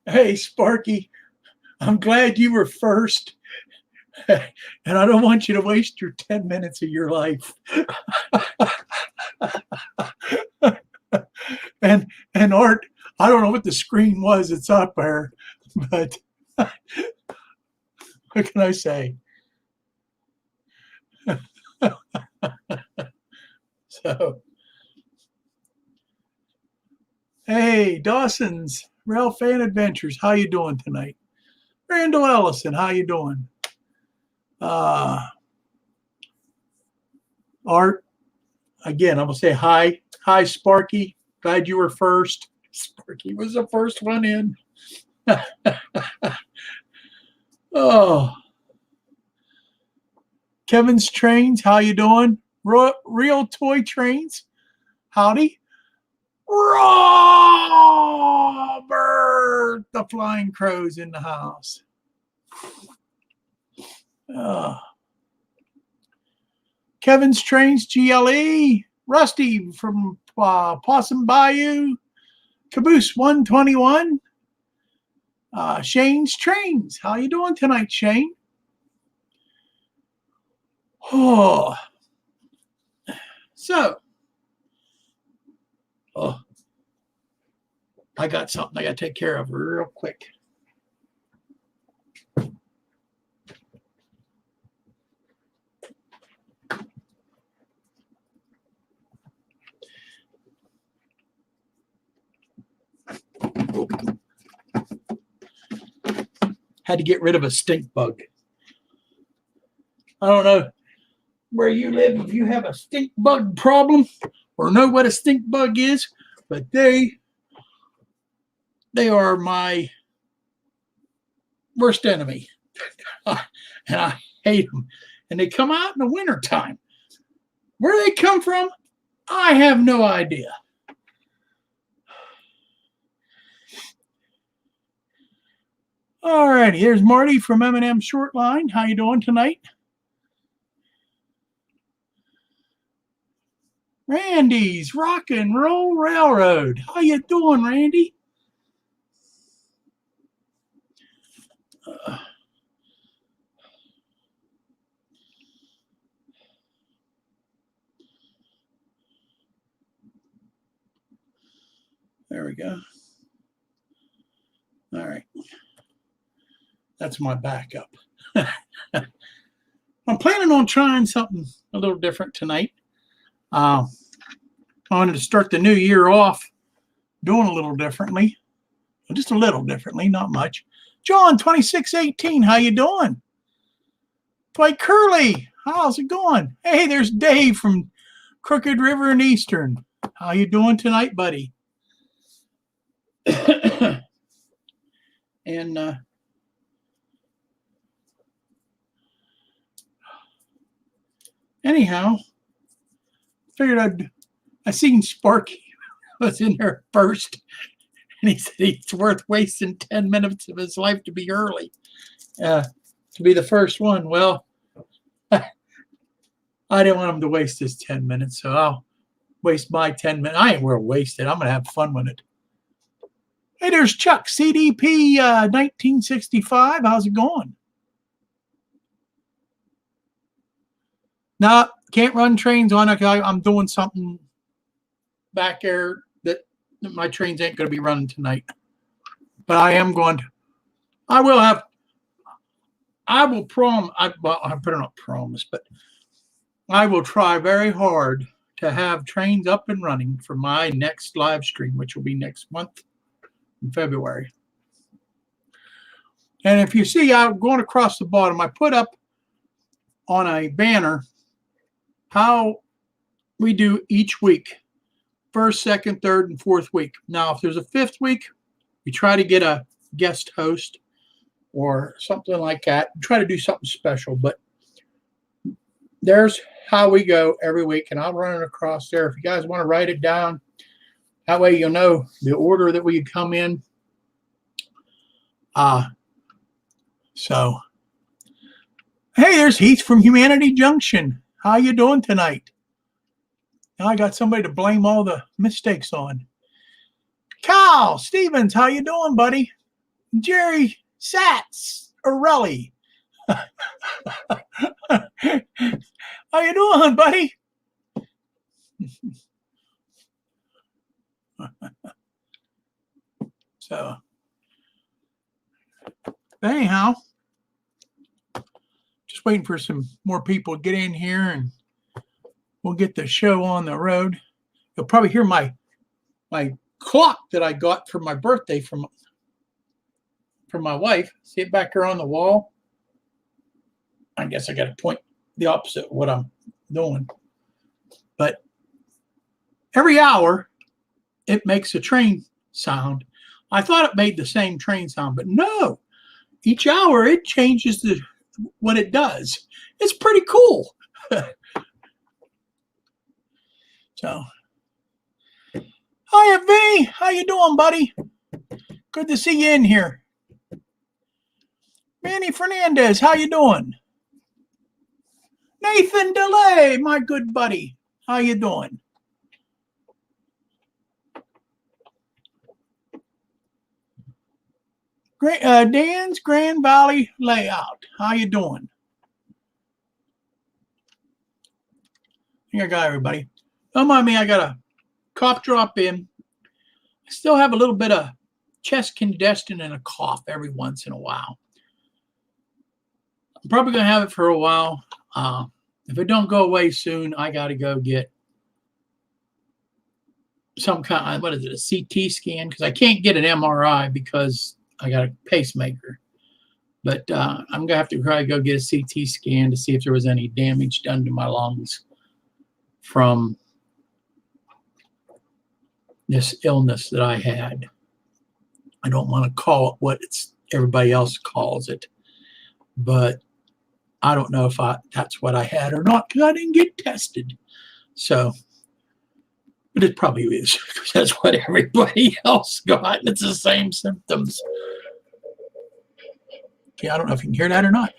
Hey, Sparky, I'm glad you were first, and I don't want you to waste your 10 minutes of your life. and and Art, I don't know what the screen was. It's up there, but what can I say? So, hey, Dawson's Rail Fan Adventures, how you doing tonight? Randall Ellison, how you doing? Uh, Art, again, I'm gonna say hi. Hi, Sparky. Glad you were first. Sparky was the first one in. Oh, Kevin's Trains, how you doing? Real Toy Trains, howdy. Robert, the Flying Crow's in the house. Oh. Kevin's Trains, GLE, Rusty from Possum Bayou, Caboose 121, Shane's Trains. How you doing tonight, Shane? Oh, so, I got something I got to take care of real quick. Had to get rid of a stink bug. I don't know where you live if you have a stink bug problem or know what a stink bug is, but they are my worst enemy. And I hate them. And they come out in the wintertime. Where they come from, I have no idea. All righty, here's Marty from M&M Shortline. How you doing tonight? Randy's Rock and Roll Railroad. How you doing, Randy? There we go. All right. That's my backup. I'm planning on trying something a little different tonight. I wanted to start the new year off doing a little differently. Just a little differently, not much. John, 2618, how you doing? Dwight Curley, how's it going? Hey, there's Dave from Crooked River and Eastern. How you doing tonight, buddy? And anyhow, figured I seen Sparky was in there first, and he said it's worth wasting 10 minutes of his life to be early, to be the first one. Well, I didn't want him to waste his 10 minutes, so I'll waste my 10 minutes. I ain't going to waste it. I'm going to have fun with it. Hey, there's Chuck, CDP 1965. How's it going? No, can't run trains on it. I'm doing something back there that my trains ain't going to be running tonight. But I am going to. I will better not promise, but I will try very hard to have trains up and running for my next live stream, which will be next month in February. And if you see, I'm going across the bottom, I put up on a banner how we do each week, first, second, third, and fourth week. Now, if there's a fifth week, we try to get a guest host or something like that. We try to do something special, but there's how we go every week, and I'll run it across there. If you guys want to write it down, that way you'll know the order that we come in. So, hey, there's Heath from Humanity Junction. How you doing tonight? Now I got somebody to blame all the mistakes on. Cal Stevens, how you doing, buddy? Jerry Sats Orelli. How you doing, buddy? So, anyhow, just waiting for some more people to get in here, and we'll get the show on the road. You'll probably hear my clock that I got for my birthday from my wife. See it back here on the wall? I guess I got to point the opposite of what I'm doing. But every hour, it makes a train sound. I thought it made the same train sound, but no. Each hour, it changes what it does. It's pretty cool. So, hiya, Vinny. How you doing, buddy? Good to see you in here. Manny Fernandez, how you doing? Nathan DeLay, my good buddy. How you doing? Dan's Grand Valley Layout. How you doing? Here I got everybody. Don't mind me, I got a cough drop in. I still have a little bit of chest congestion and a cough every once in a while. I'm probably going to have it for a while. If it don't go away soon, I got to go get some kind of, what is it, a CT scan? Because I can't get an MRI because I got a pacemaker. But I'm going to have to probably go get a CT scan to see if there was any damage done to my lungs from this illness that I had. I don't want to call it what everybody else calls it, but I don't know if that's what I had or not because I didn't get tested. So, but it probably is because that's what everybody else got. It's the same symptoms. Okay, I don't know if you can hear that or not.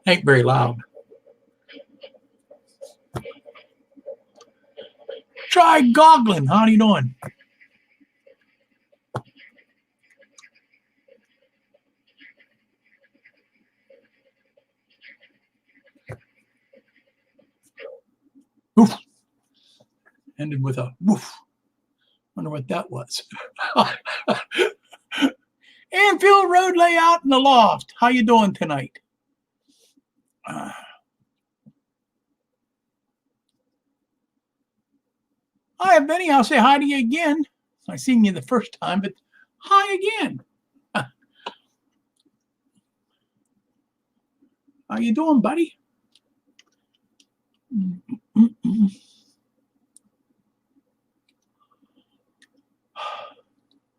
It ain't very loud. Try goggling. How are you doing? Oof. Ended with a woof. Wonder what that was. Anfield Road Layout in the Loft. How you doing tonight? Hi, Benny. I'll say hi to you again. I seen you the first time, but hi again. How you doing, buddy?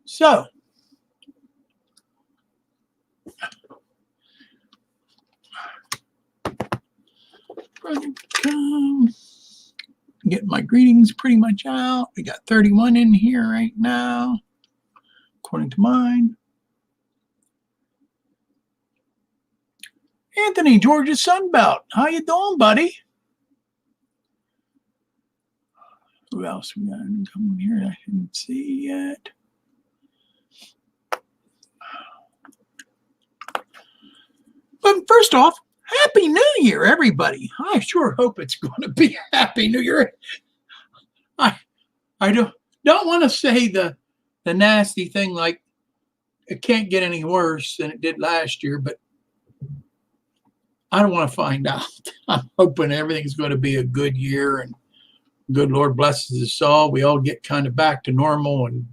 So, getting my greetings pretty much out. We got 31 in here right now, according to mine. Anthony, Georgia Sunbelt. How you doing, buddy? Who else we got coming here? I didn't see yet. But first off, Happy New Year, everybody. I sure hope it's going to be a Happy New Year. I don't want to say the nasty thing like it can't get any worse than it did last year, but I don't want to find out. I'm hoping everything's going to be a good year and good Lord blesses us all. We all get kind of back to normal and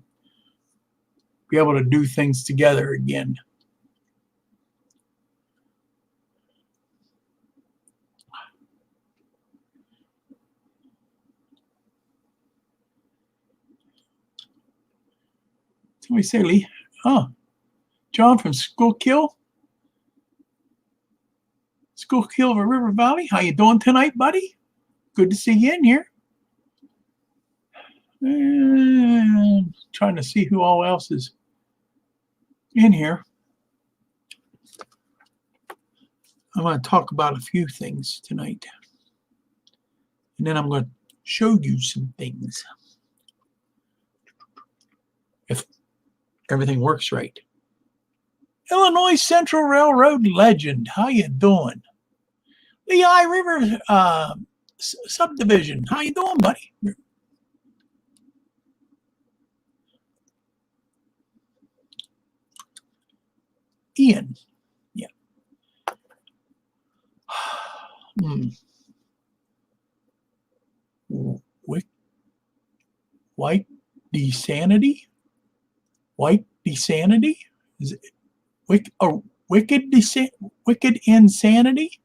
be able to do things together again. We say, Lee, John from Schuylkill of River Valley. How you doing tonight, buddy? Good to see you in here. And trying to see who all else is in here. I'm going to talk about a few things tonight. And then I'm going to show you some things. If everything works right. Illinois Central Railroad legend. How you doing? Lehigh River subdivision. How you doing, buddy? Ian. Yeah. White Desanity? White Desanity? Is it wicked insanity?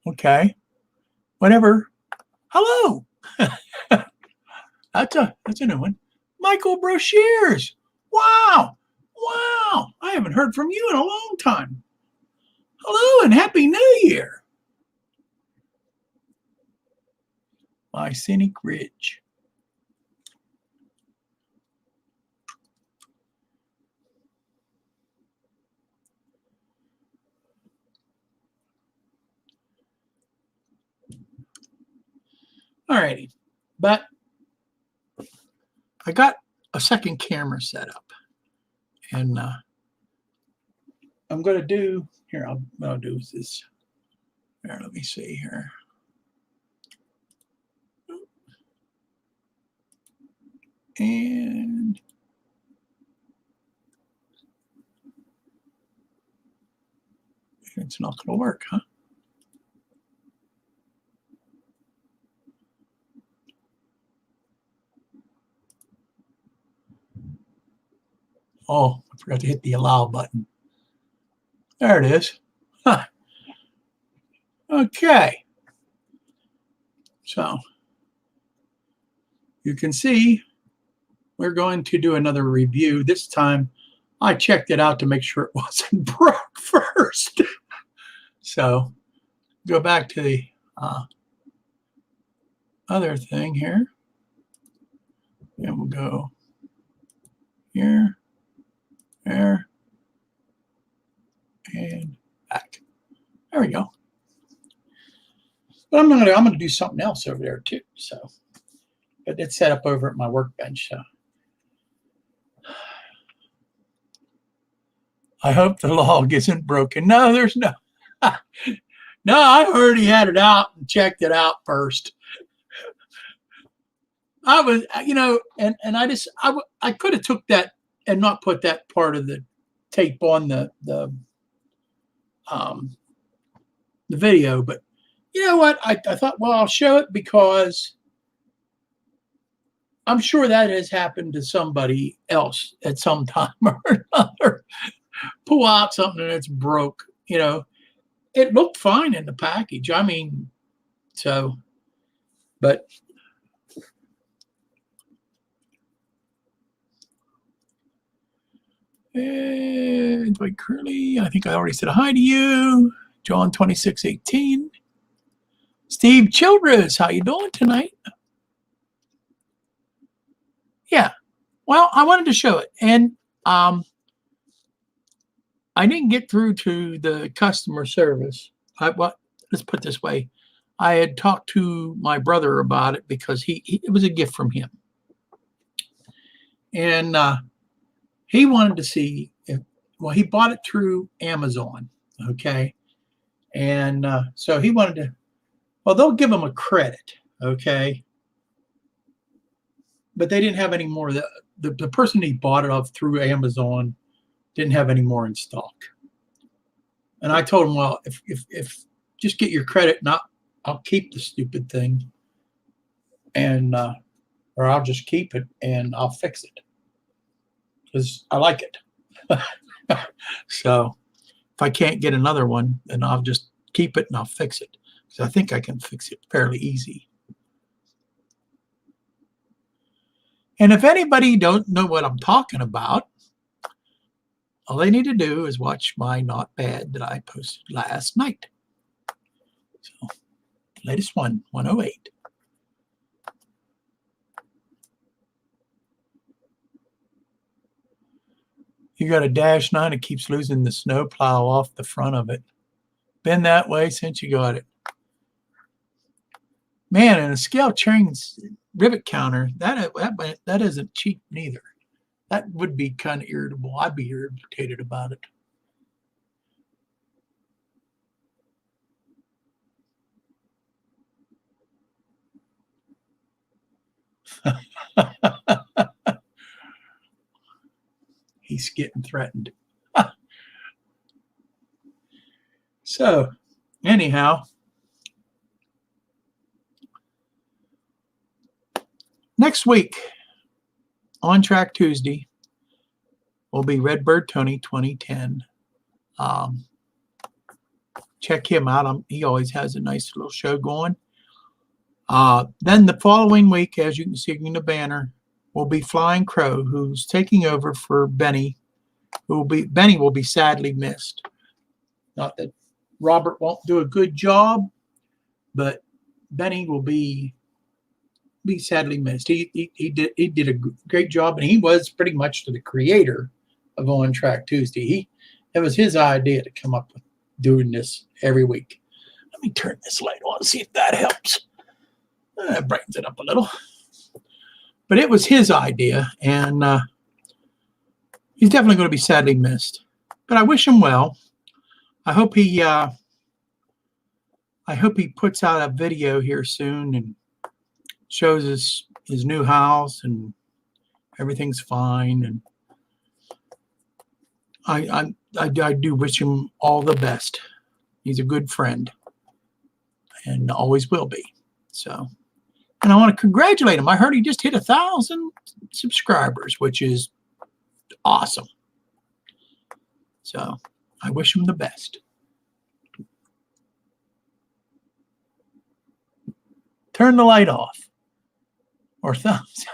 Okay. Whatever. Hello. That's a new one. Michael Brocheters. Wow. Wow. I haven't heard from you in a long time. Hello and Happy New Year. My Scenic Ridge. Alrighty, but I got a second camera set up, and I'm going to do here. I'll do this. Here, let me see here. And it's not going to work, huh? Oh, I forgot to hit the allow button. There it is. Huh. Okay. So you can see we're going to do another review. This time I checked it out to make sure it wasn't broke first. So go back to the other thing here. And we'll go here, there, and back. There we go. But I'm gonna do something else over there too. So, but it's set up over at my workbench. So I hope the log isn't broken. No, there's no. No, I already had it out and checked it out first. I was, and I could have took that and not put that part of the tape on the video, but you know what? I thought, well, I'll show it because I'm sure that has happened to somebody else at some time or another. Pull out something and it's broke. It looked fine in the package. I mean, so, but. And Dwight Curley, I think I already said hi to you. John 2618. Steve Childress, how you doing tonight? Yeah. Well, I wanted to show it. And I didn't get through to the customer service. Let's put it this way. I had talked to my brother about it because it was a gift from him. And he wanted to see he bought it through Amazon, okay? And so he wanted to, they'll give him a credit, okay? But they didn't have any more. The person he bought it off through Amazon didn't have any more in stock. And I told him, well, if just get your credit and I'll keep the stupid thing, and or I'll just keep it and I'll fix it because I like it. So if I can't get another one, then I'll just keep it and I'll fix it because I think I can fix it fairly easy. And if anybody don't know what I'm talking about, all they need to do is watch my Not Bad that I posted last night. So, latest one, 108. You got a Dash 9, it keeps losing the snow plow off the front of it. Been that way since you got it. Man, and a scale chain rivet counter, that isn't cheap neither. That would be kind of irritable. I'd be irritated about it. He's getting threatened. So, anyhow, next week, On Track Tuesday, will be Redbird Tony 2010. Check him out. He always has a nice little show going. Then the following week, as you can see in the banner, will be Flying Crow, who's taking over for Benny. Benny will be sadly missed. Not that Robert won't do a good job, but Benny will be sadly missed. He did a great job, and he was pretty much the creator of On Track Tuesday. It was his idea to come up with doing this every week. Let me turn this light on, see if that helps. That brightens it up a little. But it was his idea, and he's definitely going to be sadly missed. But I wish him well. I hope he puts out a video here soon and shows us his new house and everything's fine. And I do wish him all the best. He's a good friend and always will be. So, and I want to congratulate him. I heard he just hit 1,000 subscribers, which is awesome. So I wish him the best. Turn the light off. Or thumbs.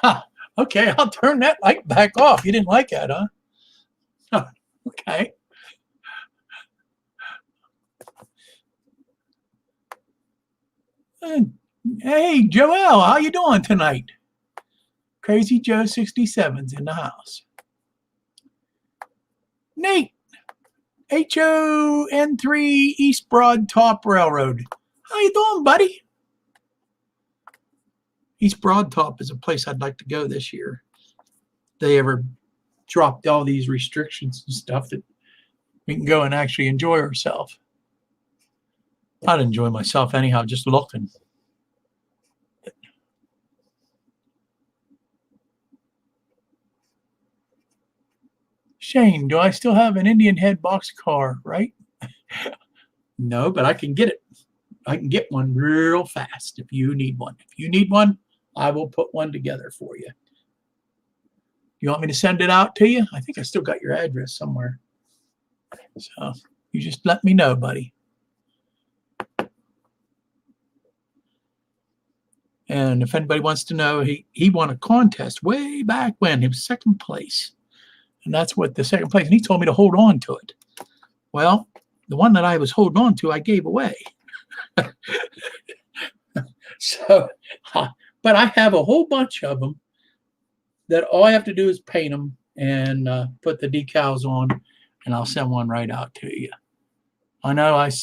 Okay, I'll turn that light back off. You didn't like that, huh? Okay. Hey, Joel, how you doing tonight? Crazy Joe 67's in the house. Nate, HON3 East Broad Top Railroad. How you doing, buddy? East Broad Top is a place I'd like to go this year. They ever dropped all these restrictions and stuff that we can go and actually enjoy ourselves. I'd enjoy myself anyhow, just looking. Shane, do I still have an Indian Head boxcar, right? No, but I can get it. I can get one real fast if you need one. If you need one, I will put one together for you. You want me to send it out to you? I think I still got your address somewhere. So you just let me know, buddy. And if anybody wants to know, he won a contest way back when. He was second place. And that's what the second place. And he told me to hold on to it. Well, the one that I was holding on to, I gave away. So, but I have a whole bunch of them that all I have to do is paint them and put the decals on, and I'll send one right out to you. I know I've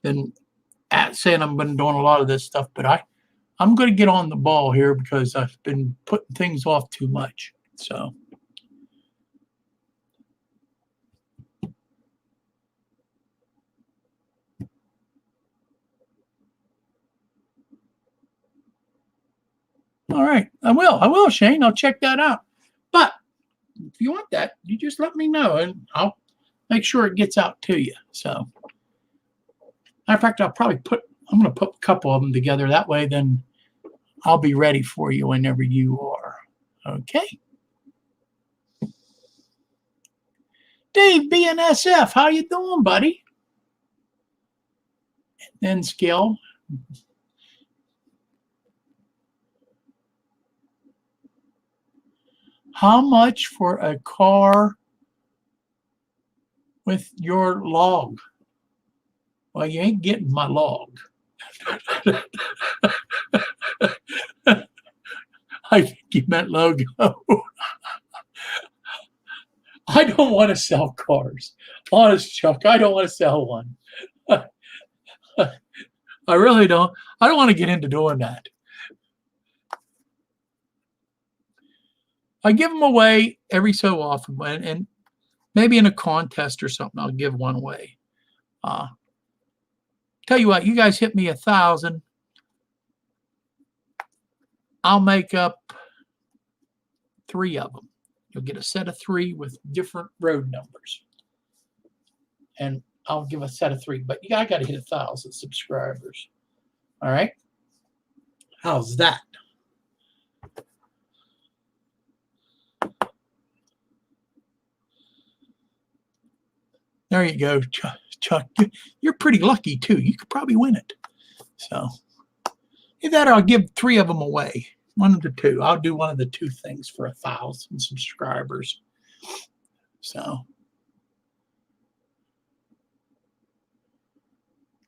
been saying I've been doing a lot of this stuff, but I'm going to get on the ball here because I've been putting things off too much. So. All right, I will, Shane. I'll check that out. But if you want that, you just let me know, and I'll make sure it gets out to you. So, matter of fact, I'm going to put a couple of them together. That way, then I'll be ready for you whenever you are. Okay. Dave BNSF, how you doing, buddy? And then Skill. How much for a car with your log? Well, you ain't getting my log. I think you meant logo. I don't want to sell cars. Honest, Chuck, I don't want to sell one. I really don't. I don't want to get into doing that. I give them away every so often, and maybe in a contest or something, I'll give one away. Tell you what, you guys hit me 1,000. I'll make up 3 of them. You'll get a set of 3 with different road numbers. And I'll give a set of 3. But I got to hit 1,000 subscribers. All right? How's that? There you go, Chuck. You're pretty lucky, too. You could probably win it. So, either that or I'll give 3 of them away. One of the 2. I'll do one of the 2 things for 1,000 subscribers. So,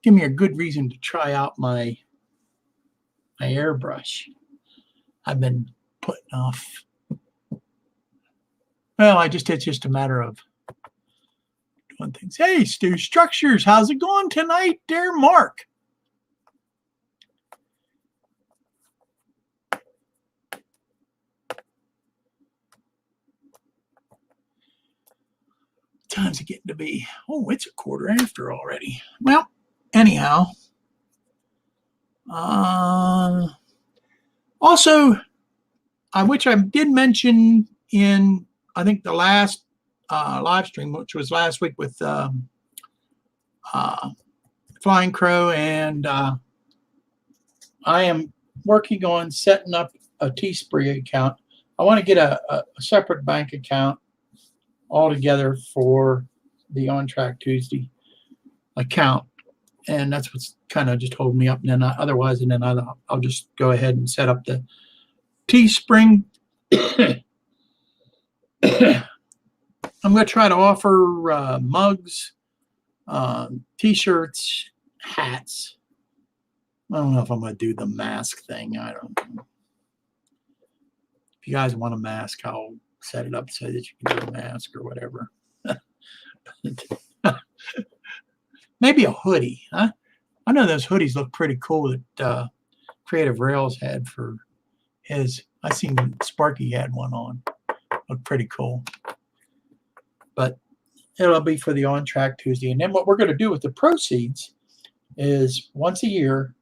give me a good reason to try out my airbrush. I've been putting off. Well, it's just a matter of doing things. Hey, Stu Structures, how's it going tonight, dear Mark? Time's it getting to be? Oh, it's 1:15 already. Well, anyhow. Also, which I did mention in, I think, the last live stream, which was last week with Flying Crow, and I am working on setting up a Teespring account. I want to get a separate bank account altogether for the On Track Tuesday account, and that's what's kind of just holding me up. And then I'll just go ahead and set up the Teespring. I'm going to try to offer mugs, T-shirts, hats. I don't know if I'm going to do the mask thing. I don't know. If you guys want a mask, I'll set it up so that you can do a mask or whatever. Maybe a hoodie, huh? I know those hoodies look pretty cool that Creative Rails had for his. I seen Sparky had one on. Looked pretty cool. But it'll be for the On Track Tuesday. And then what we're going to do with the proceeds is once a year,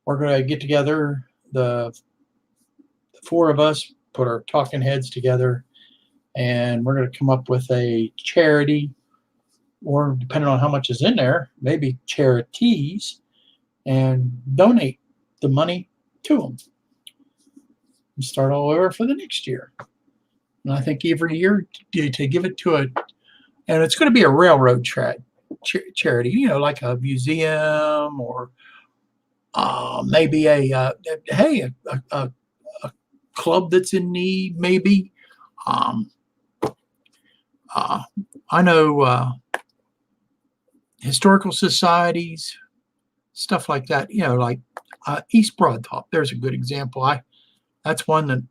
we're going to get together, the 4 of us, put our talking heads together, and we're going to come up with a charity, or depending on how much is in there, maybe charities, and donate the money to them. And start all over for the next year. And I think every year to give it to and it's going to be a railroad charity, like a museum, or maybe a club that's in need, maybe. I know historical societies, stuff like that, like East Broadtop. There's a good example. That's one that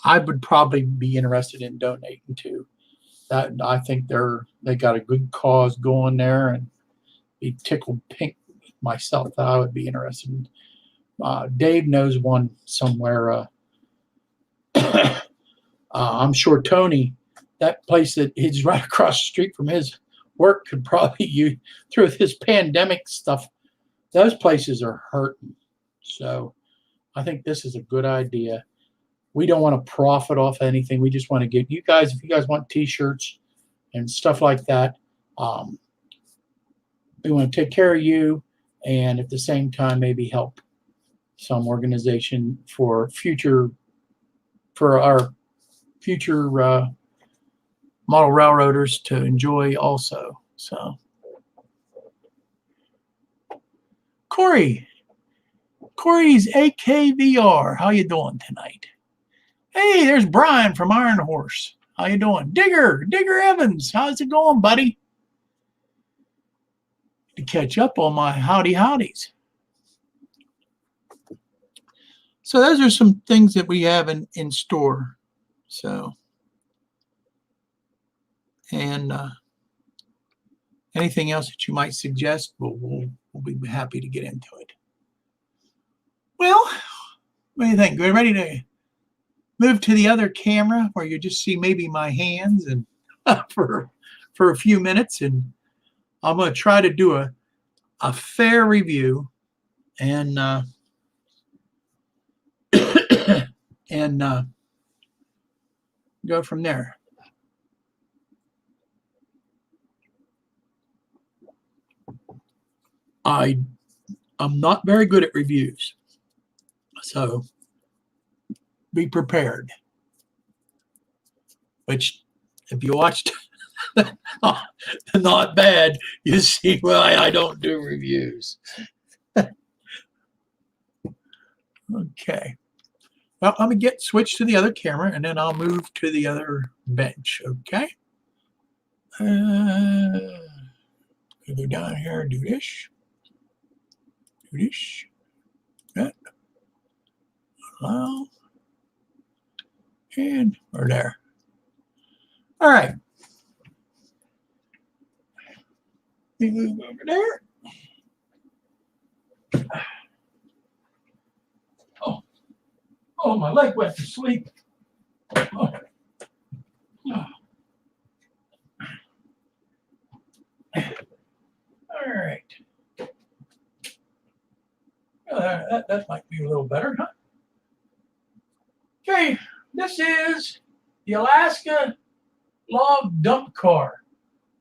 I would probably be interested in donating to. That I think they got a good cause going there, and be tickled pink myself that I would be interested in. Dave knows one somewhere. I'm sure Tony, that place that is right across the street from his work, could probably use through this pandemic stuff. Those places are hurting. So I think this is a good idea. We don't want to profit off anything. We just want to get you guys, if you guys want T-shirts and stuff like that, we want to take care of you, and at the same time maybe help some organization for our future model railroaders to enjoy also. So, Corey's AKVR. How you doing tonight? Hey, there's Brian from Iron Horse. How you doing? Digger Evans. How's it going, buddy? To catch up on my howdies. So those are some things that we have in store. So, and anything else that you might suggest, we'll be happy to get into it. Well, what do you think? We're ready to move to the other camera where you just see maybe my hands and for a few minutes, and I'm going to try to do a fair review and and go from there. I'm not very good at reviews, so be prepared. Which, if you watched Not Bad, you see why I don't do reviews. Okay. Well, I'm going to switch to the other camera, and then I'll move to the other bench, okay? Go down here and do this. Do this. That. Allow. And we're there. All right. We move over there. Oh, my leg went to sleep. Oh. Oh. All right. That might be a little better, huh? Okay, this is the Alaska log dump car,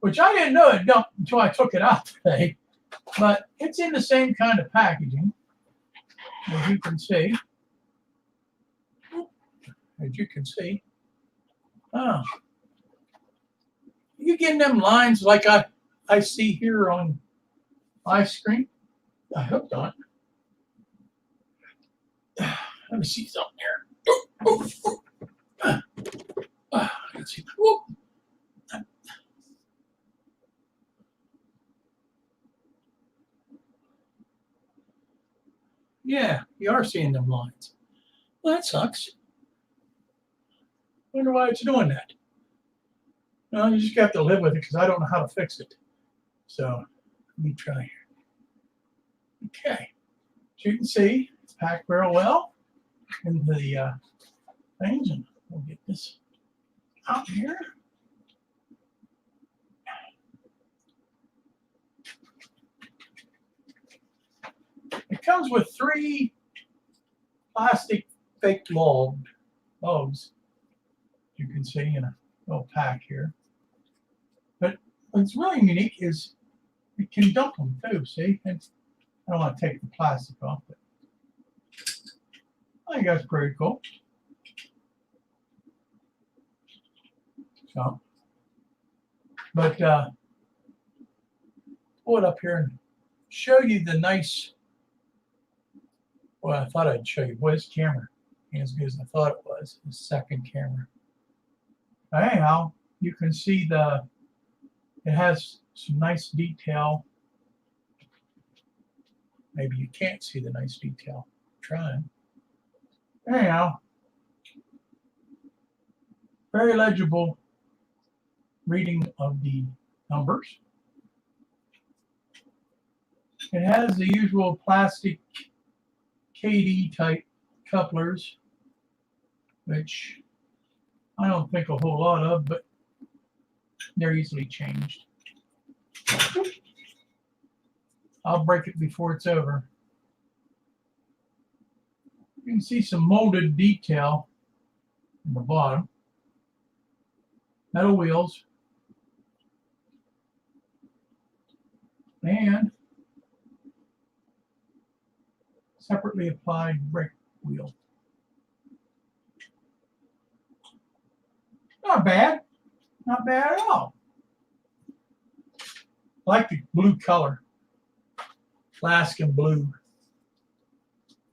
which I didn't know it dumped until I took it out today, but it's in the same kind of packaging, as you can see. Oh, you getting them lines like I see here on my screen? I hope not. Let me see something here. Let's see. Yeah, you are seeing them lines. Well, that sucks. Wonder why it's doing that. Well, you just have to live with it because I don't know how to fix it. So let me try here. Okay. As you can see, it's packed very well into the things, and we'll get this out here. It comes with 3 plastic fake logs. You can see in a little pack here. But what's really unique is you can dump them too, see? And I don't want to take the plastic off, but I think that's pretty cool. So, but pull it up here and show you the nice, well, I thought I'd show you, boy, this camera ain't as good as I thought it was, the second camera. Anyhow, you can see it has some nice detail. Maybe you can't see the nice detail. I'm trying. Anyhow, very legible reading of the numbers. It has the usual plastic KD type couplers, which I don't think a whole lot of, but they're easily changed. I'll break it before it's over. You can see some molded detail in the bottom. Metal wheels. And separately applied brake wheel. Not bad. Not bad at all. I like the blue color. Alaskan blue.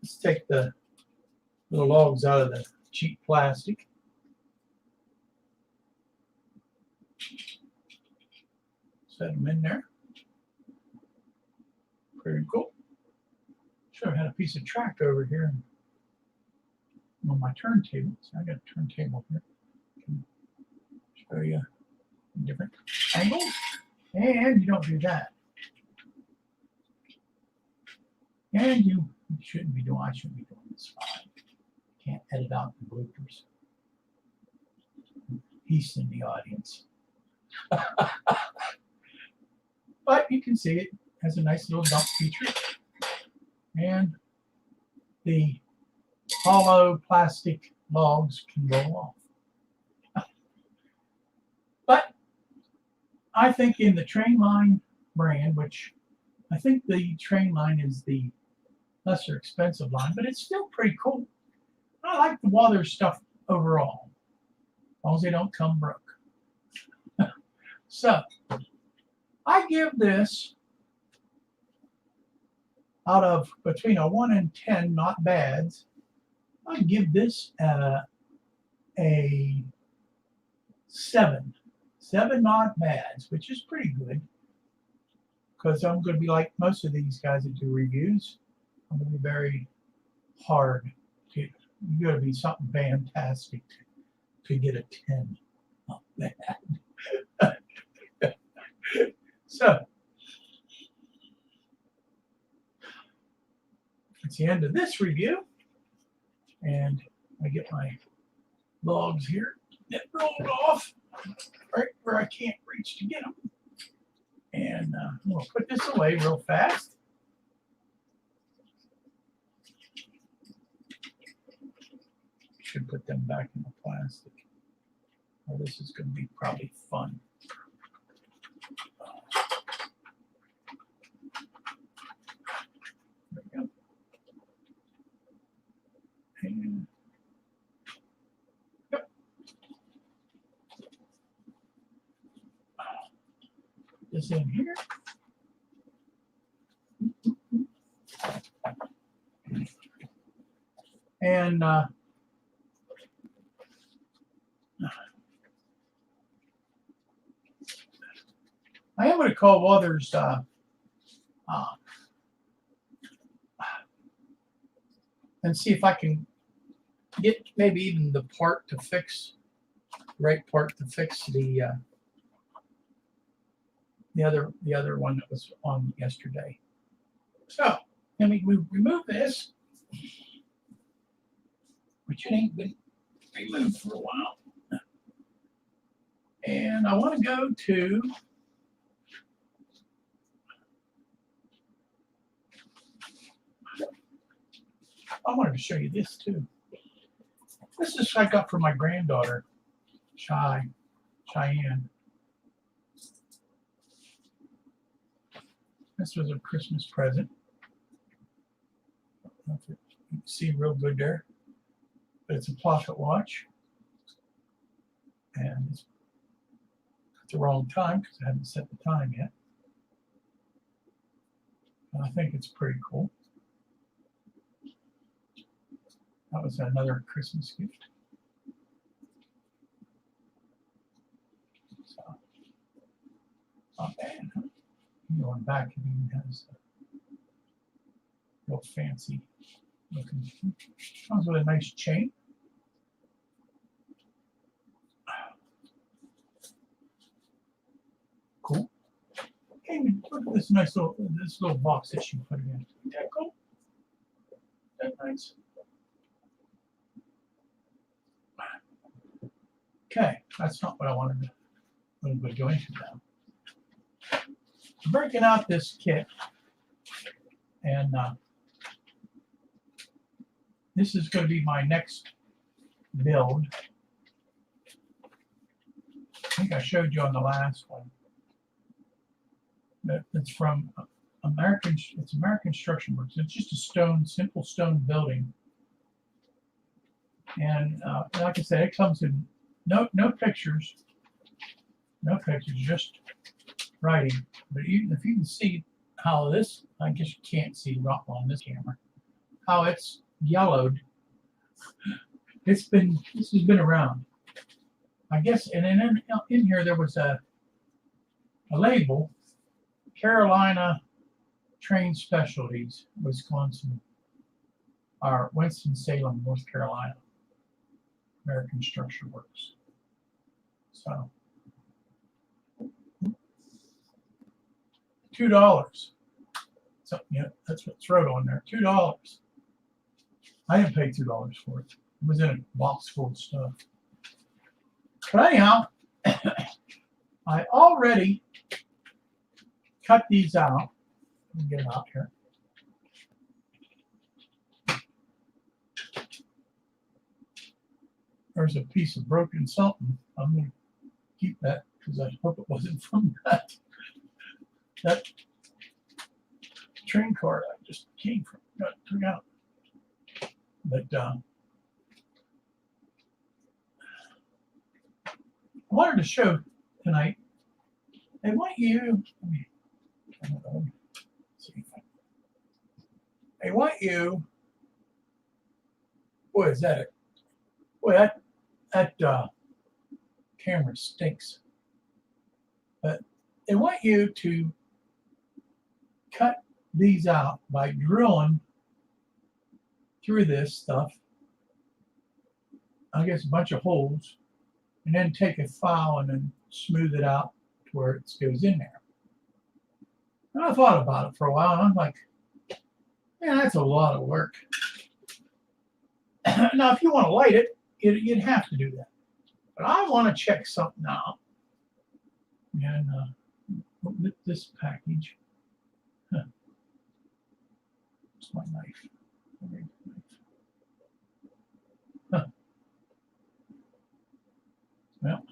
Let's take the little logs out of the cheap plastic. Set them in there. Pretty cool. Should have had a piece of track over here on my turntable. So I got a turntable here. Can show you different angles. And you don't do that. And you shouldn't be doing, I shouldn't be doing this. Can't edit out the bloopers. He's in the audience. But you can see it has a nice little dump feature. And the hollow plastic logs can roll off. But I think in the Trainline brand, which I think the Trainline is the lesser expensive line, but it's still pretty cool. I like the Wuthers stuff overall, as long as they don't come broke. So I give this, out of between a 1 and 10 not bads, I give this a 7. 7 not bads, which is pretty good. Because I'm going to be like most of these guys that do reviews. I'm going to be very hard to, you got to be something fantastic to get a 10 not bad. So, it's the end of this review. And I get my logs here that rolled off right where I can't reach to get them. And we'll put this away real fast. Should put them back in the plastic. Well, this is going to be probably fun. There we go. And yep. This in here. And I am going to call Wuthers and see if I can get maybe even the part to fix, right part to fix the other one that was on yesterday. So then we remove this, which it ain't been removed for a while. And I want to go to I wanted to show you this too. This is I got for my granddaughter, Cheyenne. This was a Christmas present. I don't know if you can see real good there, but it's a pocket watch. And it's at the wrong time because I haven't set the time yet. And I think it's pretty cool. That was another Christmas gift. So, not bad, huh? You know, on the back it even has a real fancy looking. Comes with a nice chain. Cool. Okay, look at this nice little box that she put it in. Isn't that cool? Isn't that nice? Okay, that's not what I wanted to go into now. I'm breaking out this kit, and this is going to be my next build. I think I showed you on the last one. It's from American Construction Works. It's just a simple stone building, and like I said, it comes in no pictures, just writing. But even if you can see how this, I guess you can't see on this camera, how it's yellowed. This has been around, I guess. And then in here there was a label, Carolina Train Specialties, Wisconsin, or Winston-Salem, North Carolina, American Structure Works. So $2. So yeah, that's what's wrote on there. $2. I didn't pay $2 for it. It was in a box full of stuff. But anyhow, I already cut these out. Let me get them out here. There's a piece of broken something. I'm going to keep that because I hope it wasn't from that train car I just came from. Took out. But I wanted to show tonight. They want you. They want you. Boy, is that it? Boy, that camera stinks. But they want you to cut these out by drilling through this stuff. I guess a bunch of holes, and then take a file and then smooth it out to where it goes in there. And I thought about it for a while, and I'm like, man, that's a lot of work. Now, if you want to light it, you'd have to do that. But I want to check something out. And this package. It's my knife. Huh. Well,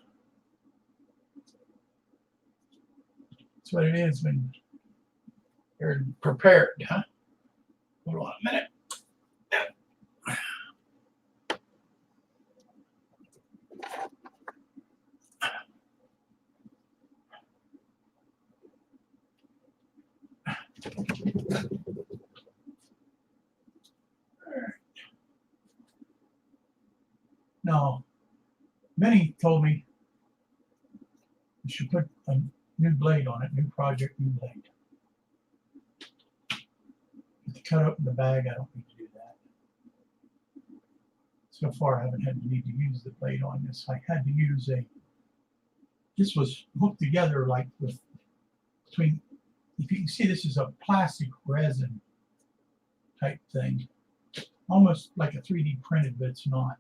that's what it is when you're prepared, huh? Hold on a minute. No, Benny told me you should put a new blade on it, new project, new blade. To cut open the bag, I don't need to do that. So far, I haven't had the need to use the blade on this. I had to use this was hooked together like between, if you can see, this is a plastic resin type thing. Almost like a 3D printed, but it's not.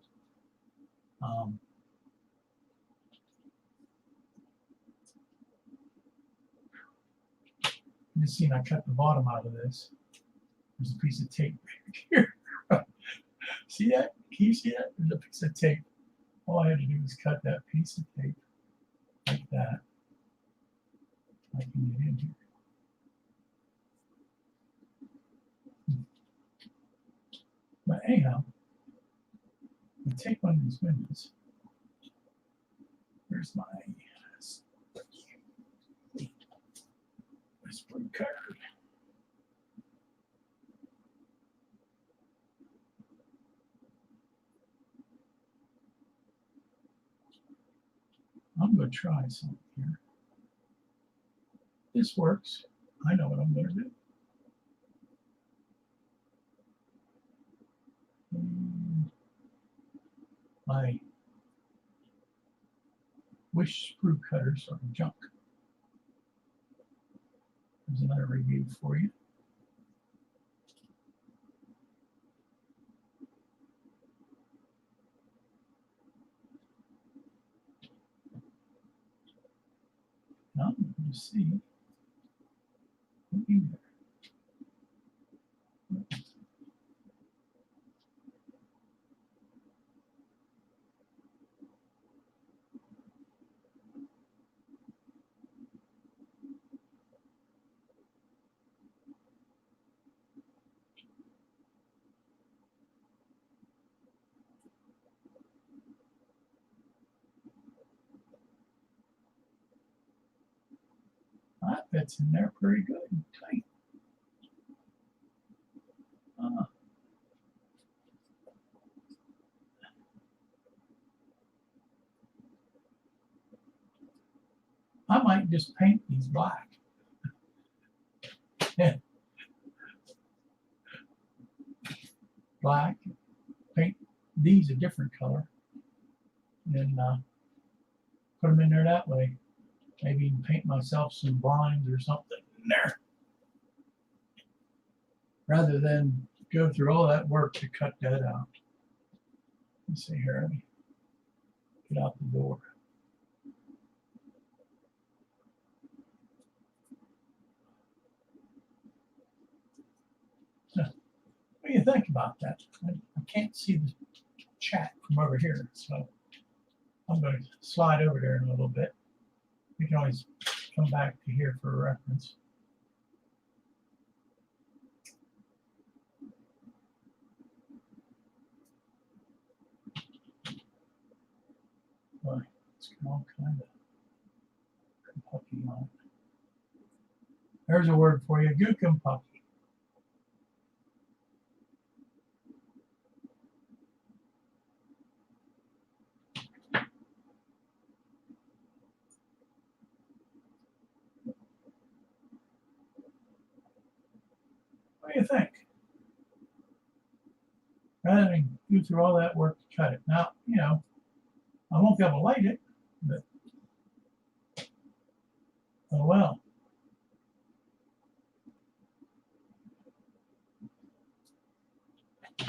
You can see I cut the bottom out of this. There's a piece of tape right here. See that? Can you see that? There's a piece of tape. All I had to do was cut that piece of tape like that. I can get in here. But anyhow, I take one of these windows. Where's my blue card? I'm going to try something here. This works. I know what I'm going to do. My wish sprue cutters are junk. There's another review for you. Now I'm going to see what's in there. That fits in there pretty good and tight. I might just paint these black. Black, paint these a different color, and put them in there that way. Maybe even paint myself some blinds or something in there, rather than go through all that work to cut that out. Let's see here, let me get out the door. What do you think about that? I can't see the chat from over here, so I'm going to slide over there in a little bit. We can always come back to here for a reference. Boy, it's all kind of Kentucky on it. There's a word for you, Gookumpucky. What do you think? Rather than go through all that work to cut it. Now, you know, I won't be able to light it, but oh well.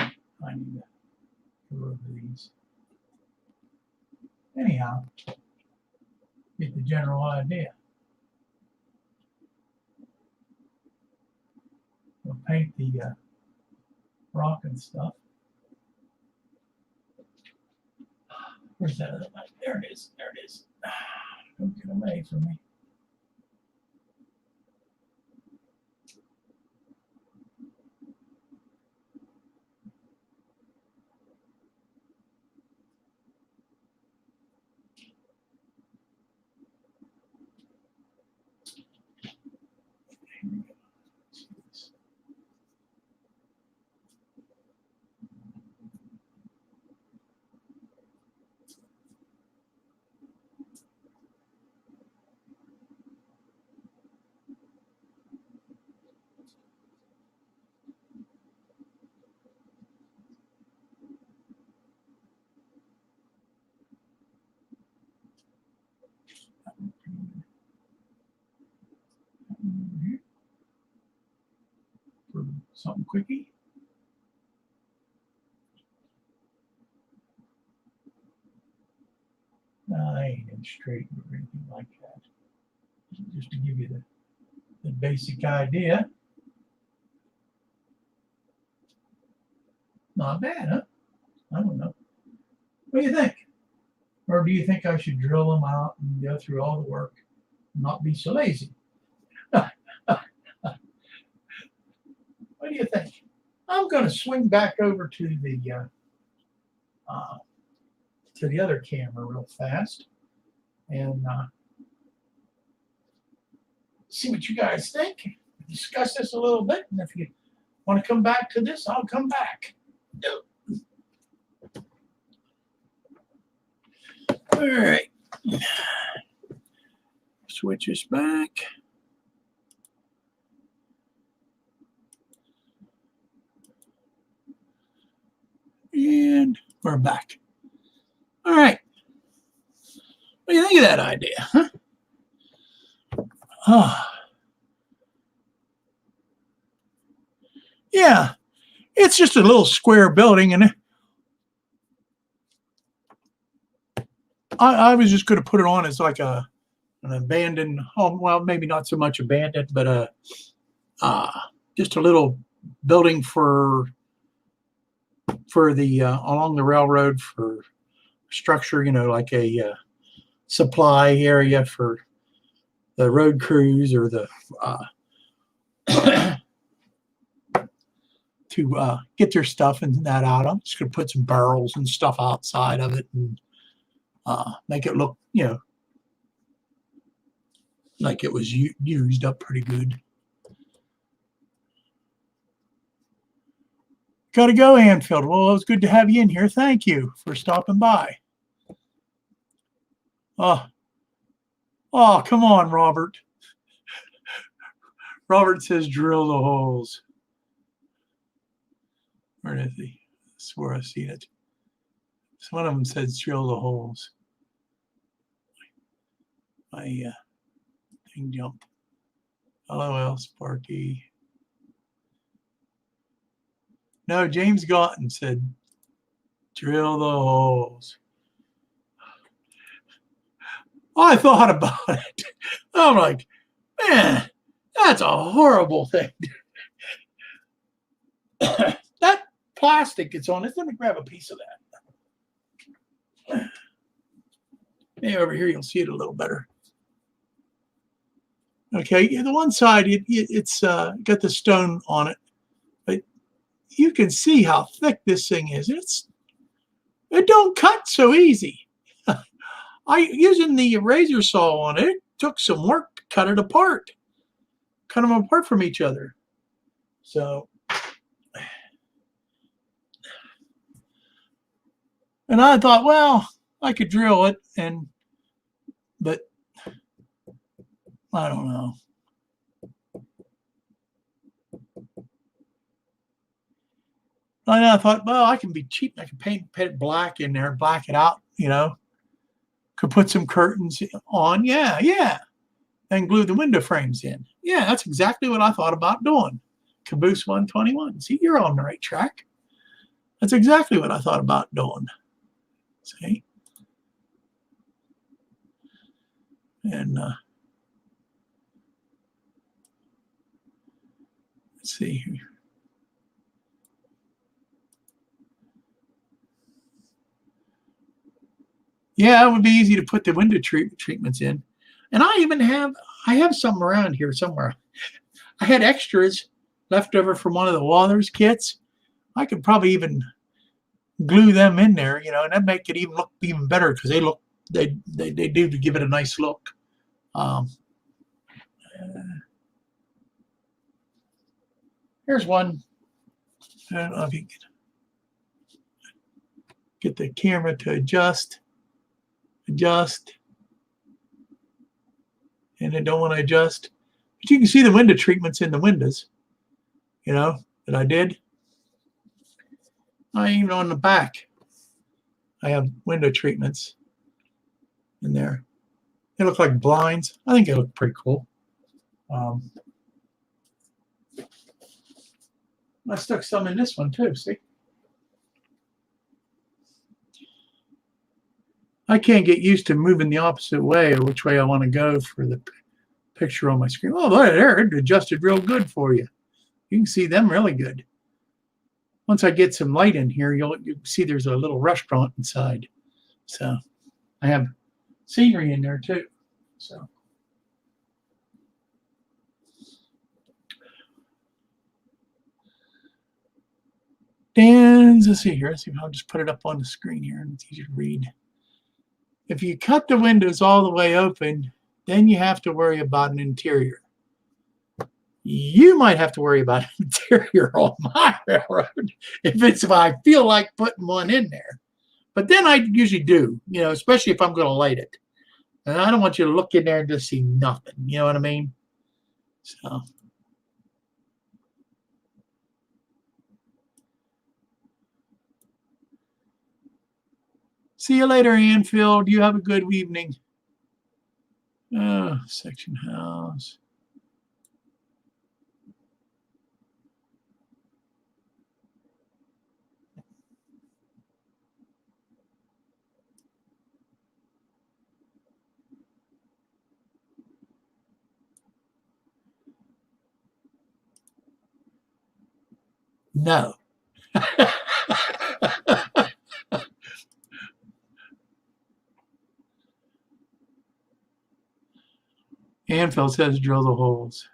I need to go over these. Anyhow, get the general idea. We'll paint the rock and stuff. Where's that other light? There it is. There it is. Don't get away from me. For something quickie. No, I ain't in straight or anything like that. Just to give you the basic idea. Not bad, huh? I don't know. What do you think? Or do you think I should drill them out and go through all the work and not be so lazy? What do you think? I'm going to swing back over to the other camera real fast and see what you guys think. Discuss this a little bit, and if you want to come back to this, I'll come back. All right. Switch this back. And we're back. All right. What do you think of that idea, huh? Yeah, it's just a little square building, and I was just going to put it on as like an abandoned home. Well, maybe not so much abandoned, but just a little building for the along the railroad for structure, you know, like a supply area for the road crews or the to get their stuff and that out. I'm just going to put some barrels and stuff outside of it and make it look, you know, like it was used up pretty good. Got to go, Anfield. Well, it was good to have you in here. Thank you for stopping by. Oh, come on, Robert. Robert says drill the holes. Where is he? I swear I've seen it. One of them says drill the holes. My thing jumped. LOL, Sparky. No, James Gaughton said drill the holes. I thought about it. I'm like, man, that's a horrible thing. That plastic that's on it. Let me grab a piece of that. Maybe over here you'll see it a little better. Okay, the one side it's got the stone on it, but you can see how thick this thing is. It don't cut so easy. Using the razor saw on it took some work to cut it apart, cut them apart from each other. So, and I thought, well, I could drill it, but I don't know. And I thought, well, I can be cheap. I can paint it black in there, black it out, you know. Could put some curtains on. Yeah. And glue the window frames in. Yeah, that's exactly what I thought about doing. Caboose 121. See, you're on the right track. That's exactly what I thought about doing. See? And let's see here. Yeah, it would be easy to put the window treatments in. And I have some around here somewhere. I had extras left over from one of the Walthers kits. I could probably even glue them in there, you know, and that make it even look even better because they do give it a nice look. Here's one. I don't know if you can get the camera to adjust, and I don't want to adjust. But you can see the window treatments in the windows, you know, that I did. Even on the back, I have window treatments in there. They look like blinds. I think they look pretty cool. I stuck some in this one too, see? I can't get used to moving the opposite way or which way I want to go for the picture on my screen. Oh, there, it adjusted real good for you. You can see them really good. Once I get some light in here, you'll see there's a little restaurant inside. So I have scenery in there too. So Dan's, let's see here. Let's see if I'll just put it up on the screen here and it's easier to read. If you cut the windows all the way open, then you have to worry about an interior. You might have to worry about an interior on my railroad if I feel like putting one in there. But then I usually do, you know, especially if I'm going to light it. And I don't want you to look in there and just see nothing. You know what I mean? So. See you later, Anfield. You have a good evening. Section house. No. Anfield says drill the holes.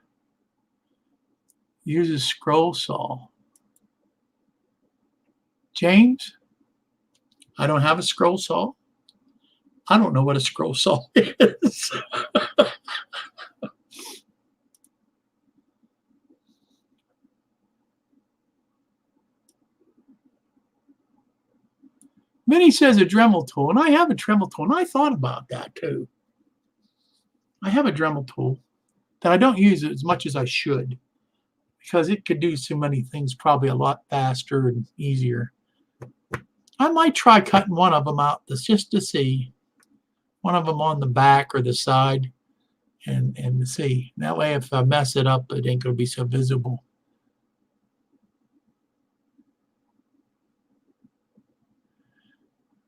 Use a scroll saw. James, I don't have a scroll saw. I don't know what a scroll saw is. Minnie says a Dremel tool, and I have a Dremel tool, and I thought about that too. I have a Dremel tool that I don't use as much as I should because it could do so many things probably a lot faster and easier. I might try cutting one of them out just to see. One of them on the back or the side and to see. That way if I mess it up, it ain't going to be so visible.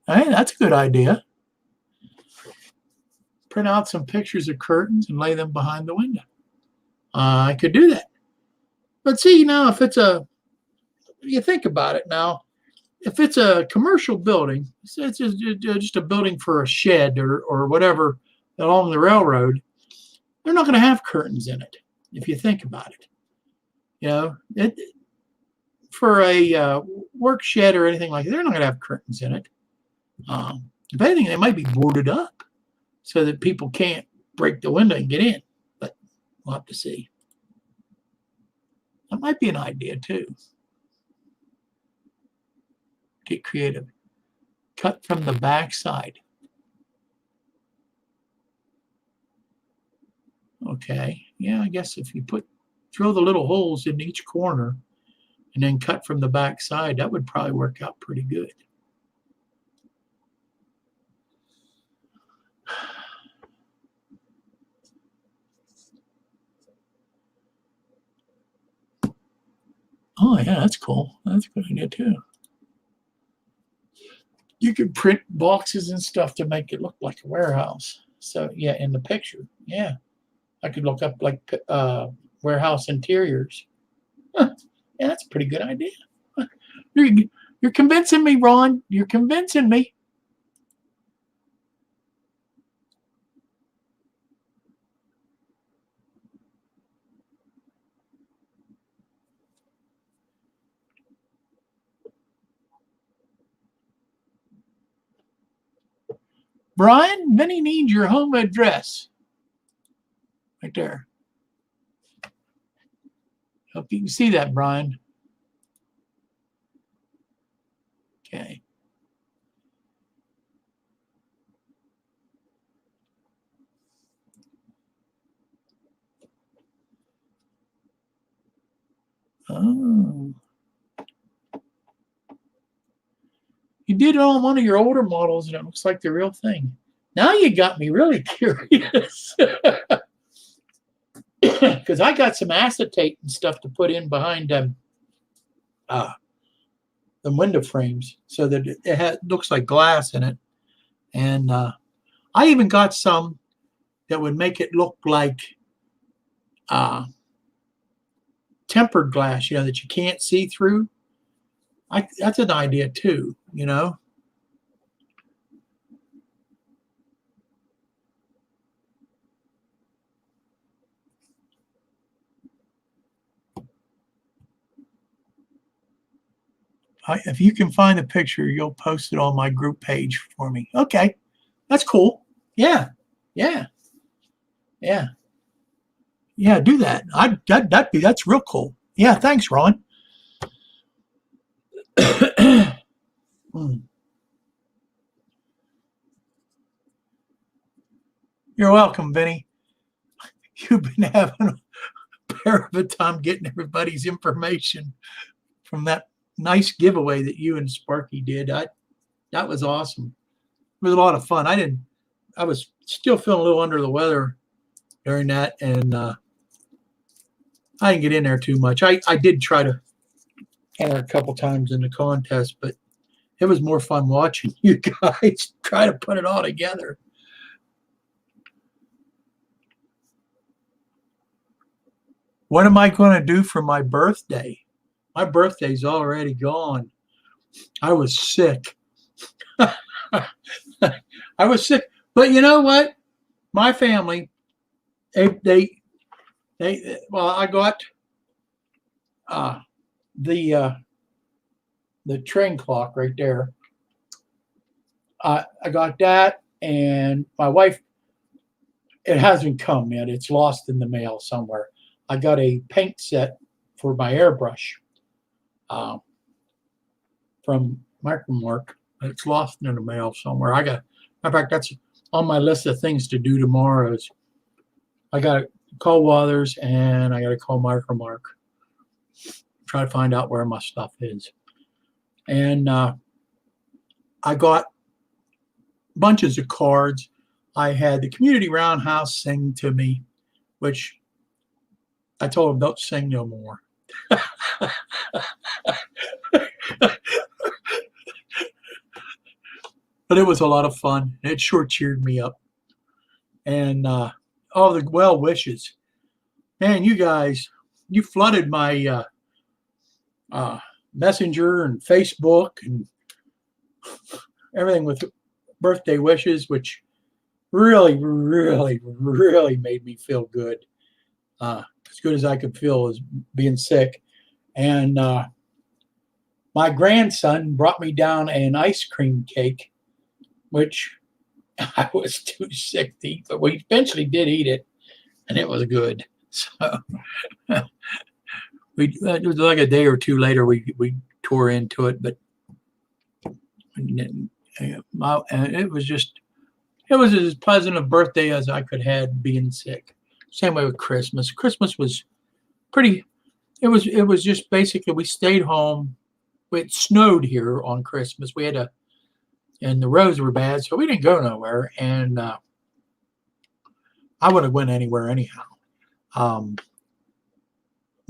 Hey, that's a good idea. Print out some pictures of curtains and lay them behind the window. I could do that. But see, now if it's you think about it now, if it's a commercial building, it's just a building for a shed or whatever along the railroad, they're not going to have curtains in it. If you think about it, you know, for a work shed or anything like that, they're not going to have curtains in it. If anything, they might be boarded up so that people can't break the window and get in. But we'll have to see. That might be an idea too. Get creative. Cut from the back side. Okay. Yeah, I guess if you drill the little holes in each corner and then cut from the back side, that would probably work out pretty good. Oh, yeah, that's cool. That's a good idea, too. You could print boxes and stuff to make it look like a warehouse. So, yeah, in the picture. Yeah. I could look up, like, warehouse interiors. Huh. Yeah, that's a pretty good idea. You're convincing me, Ron. You're convincing me. Brian, Vinny needs your home address. Right there. Hope you can see that, Brian. Okay. Oh. You did it on one of your older models, and it looks like the real thing. Now you got me really curious. Because I got some acetate and stuff to put in behind the window frames so that it looks like glass in it. And I even got some that would make it look like tempered glass, you know, that you can't see through. That's an idea too, you know. If you can find the picture, you'll post it on my group page for me. Okay, that's cool. Yeah, yeah, yeah, yeah. Do that. That's real cool. Yeah, thanks, Ron. You're welcome, Vinny. You've been having a pair of a time getting everybody's information from that nice giveaway that you and Sparky did. That was awesome. It was a lot of fun. I was still feeling a little under the weather during that, and I didn't get in there too much. I did try to enter a couple times in the contest, but it was more fun watching you guys try to put it all together. What am I going to do for my birthday? My birthday's already gone. I was sick. I was sick. But you know what? My family, well, I got the train clock right there. I got that, and my wife, it hasn't come yet. It's lost in the mail somewhere. I got a paint set for my airbrush from Micromark. It's lost in the mail somewhere. In fact, that's on my list of things to do tomorrow. I got to call Wathers and I got to call Micromark. Try to find out where my stuff is. And I got bunches of cards. I had the Community Roundhouse sing to me, which I told them don't sing no more. But it was a lot of fun. It sure cheered me up. And all the well wishes. Man, you guys, you flooded my Messenger and Facebook and everything with birthday wishes, which really, really, really made me feel good. As good as I could feel as being sick. And my grandson brought me down an ice cream cake, which I was too sick to eat, but we eventually did eat it, and it was good. So it was like a day or two later we tore into it, but it was as pleasant a birthday as I could have being sick. Same way with Christmas. Christmas was pretty. It was just basically we stayed home. It snowed here on Christmas. And the roads were bad, so we didn't go nowhere. And I wouldn't have went anywhere anyhow.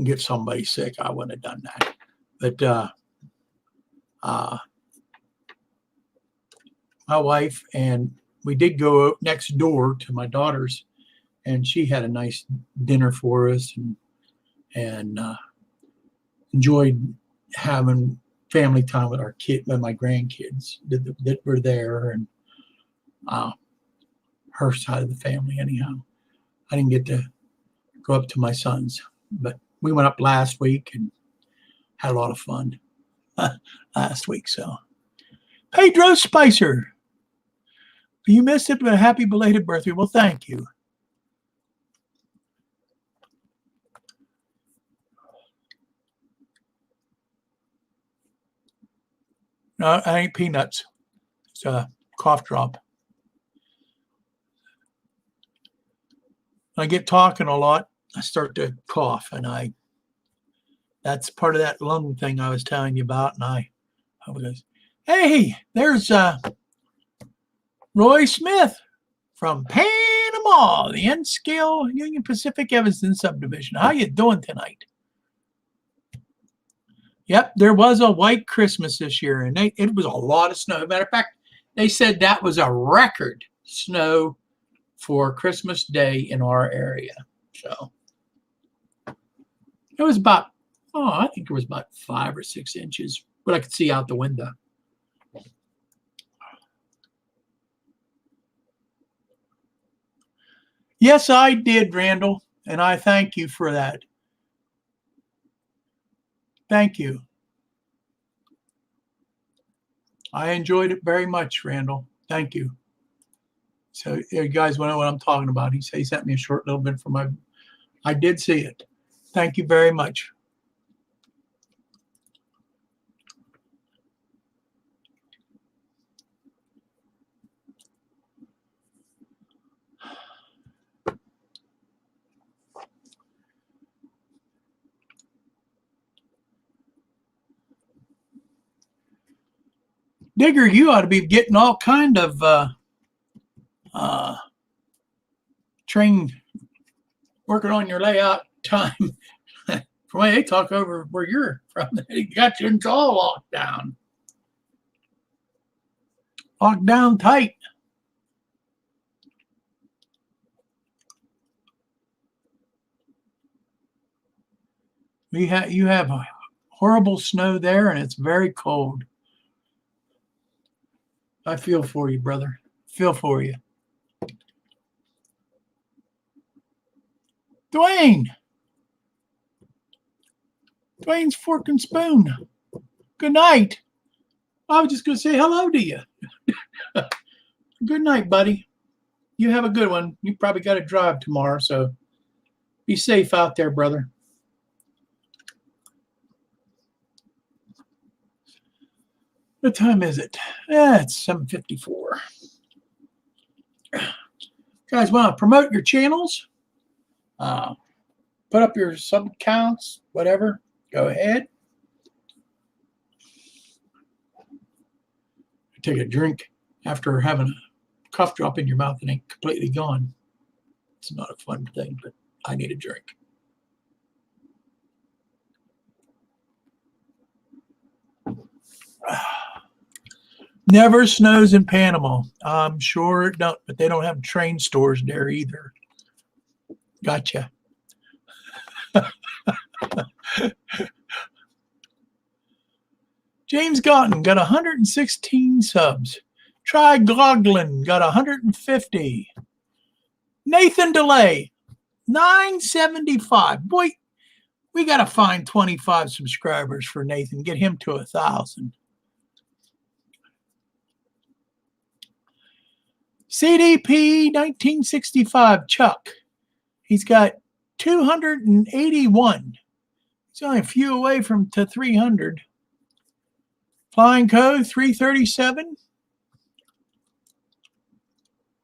Get somebody sick, I wouldn't have done that. But my wife and we did go next door to my daughter's, and she had a nice dinner for us and enjoyed having family time with with my grandkids that were there, and her side of the family. Anyhow, I didn't get to go up to my son's, but we went up last week and had a lot of fun last week. So, Pedro Spicer, you missed it, but a happy belated birthday. Well, thank you. No, I ain't peanuts. It's a cough drop. When I get talking a lot, I start to cough, and that's part of that lung thing I was telling you about. And I was, hey, there's Roy Smith from Panama, the N-Scale Union Pacific Evanston subdivision. How you doing tonight? Yep, there was a white Christmas this year, and it was a lot of snow. Matter of fact, they said that was a record snow for Christmas Day in our area. So it was about, I think it was about 5 or 6 inches, but I could see out the window. Yes, I did, Randall, and I thank you for that. Thank you. I enjoyed it very much, Randall. Thank you. So you guys know what I'm talking about. He sent me a short little bit from I did see it. Thank you very much. Digger, you ought to be getting all kind of train working on your layout time. From the way they talk over where you're from, they got you all locked down. Locked down tight. You have horrible snow there, and it's very cold. I feel for you, brother. Feel for you. Dwayne's Fork and Spoon. Good night. I was just going to say hello to you. Good night, buddy. You have a good one. You probably got to drive tomorrow, so be safe out there, brother. What time is it? It's 7:54. Guys, want to promote your channels? Put up your sub counts, whatever. Go ahead. Take a drink after having a cough drop in your mouth and ain't completely gone. It's not a fun thing, but I need a drink. Never snows in Panama. I'm sure it don't, but they don't have train stores there either. Gotcha. James Gotten got 116 subs. Try Gloglin got 150. Nathan DeLay, 975. Boy, we got to find 25 subscribers for Nathan. Get him to 1,000. CDP 1965 Chuck. He's got 281. He's only a few away from to 300. Flying Code 337.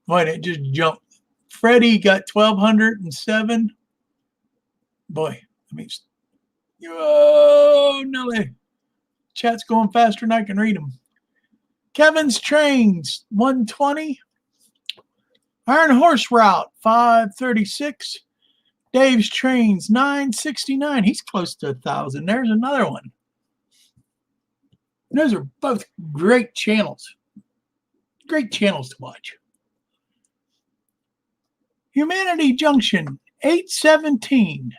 Wait, it just jumped. Freddie got 1,207. Boy, I mean, oh, Nelly. Chat's going faster than I can read them. Kevin's Trains 120. Iron Horse Route 536. Dave's Trains 969. He's close to 1,000. There's another one. Those are both great channels. Great channels to watch. Humanity Junction 817.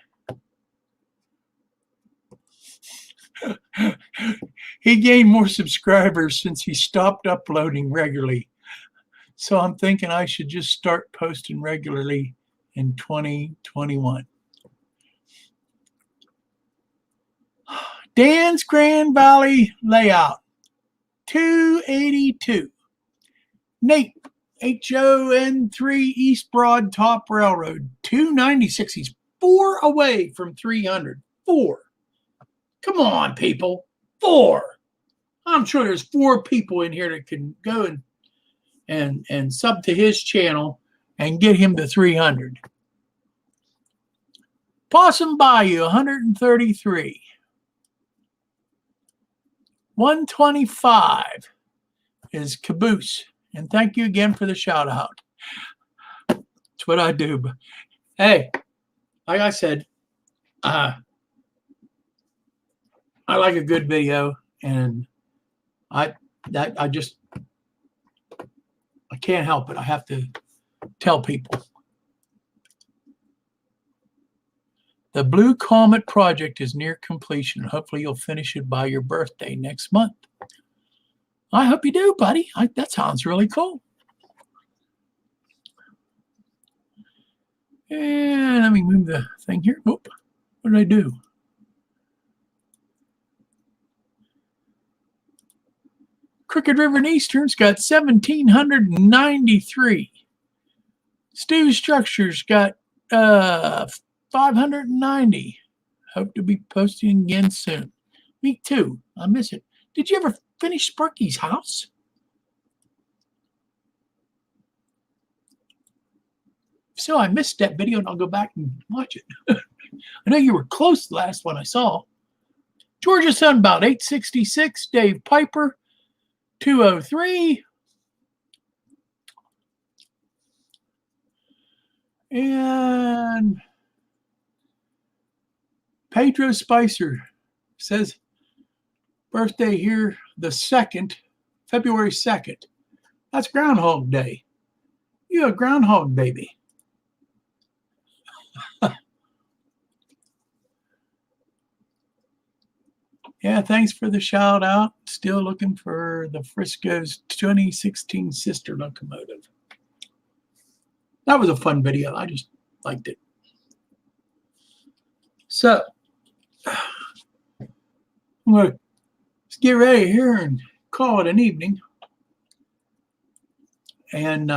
He gained more subscribers since he stopped uploading regularly. So I'm thinking I should just start posting regularly in 2021. Dan's Grand Valley Layout 282. Nate HON3 East Broad Top Railroad 296. He's 4 away from 300. 4. Come on, people. 4. I'm sure there's 4 people in here that can go and sub to his channel and get him to 300. Possum Bayou 133. 125 is Caboose. And thank you again for the shout out. That's what I do. But hey, like I said, I like a good video, and I can't help it. I have to tell people. The Blue Comet project is near completion. Hopefully you'll finish it by your birthday next month. I hope you do, buddy. That sounds really cool. And let me move the thing here. Oop, what did I do? Crooked River and Eastern's got 1,793. Stu Structures got 590. Hope to be posting again soon. Me too. I miss it. Did you ever finish Sparky's house? So I missed that video, and I'll go back and watch it. I know you were close to the last one I saw. Georgia Sunbound 866. Dave Piper 203. And Pedro Spicer says birthday here the 2nd, February 2nd. That's Groundhog Day. You're a groundhog baby. Yeah, thanks for the shout out. Still looking for the Frisco's 2016 sister locomotive. That was a fun video. I just liked it. So, I'm going to get ready here and call it an evening. And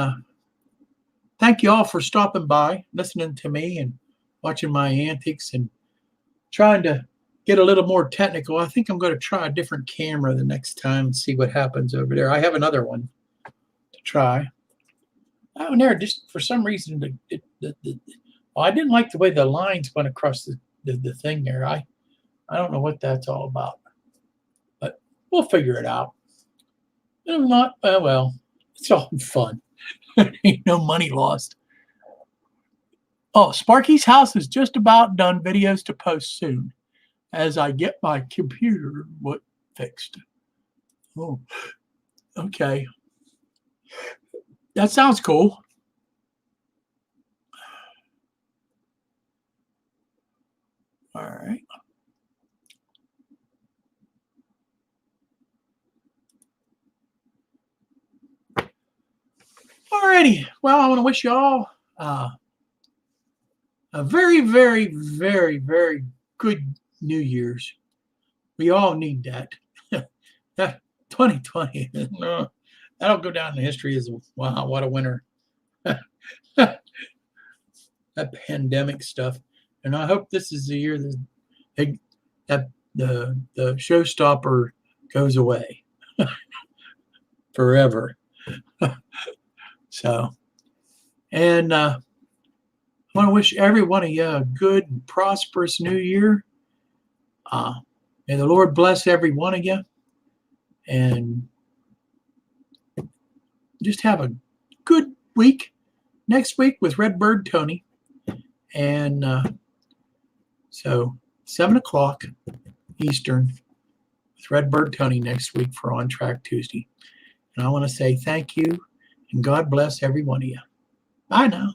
thank you all for stopping by, listening to me and watching my antics and trying to get a little more technical. I think I'm going to try a different camera the next time and see what happens over there. I have another one to try. Oh, and there, just for some reason, I didn't like the way the lines went across the thing there. I don't know what that's all about, but we'll figure it out. If not, well, it's all fun. Ain't no money lost. Oh, Sparky's house is just about done. Videos to post soon as I get my computer fixed. Oh, okay. That sounds cool. All right. Alrighty. Well, I want to wish you all a very, very, very, very good New Year's. We all need that. That 2020, that'll go down in history as wow, what a winner. That pandemic stuff, and I hope this is the year that the showstopper goes away forever. So, and I want to wish every one of you a good and prosperous new year. May the Lord bless every one of you, and just have a good week. Next week with Redbird Tony, and so 7 o'clock Eastern with Redbird Tony next week for On Track Tuesday. And I want to say thank you and God bless every one of you. Bye now.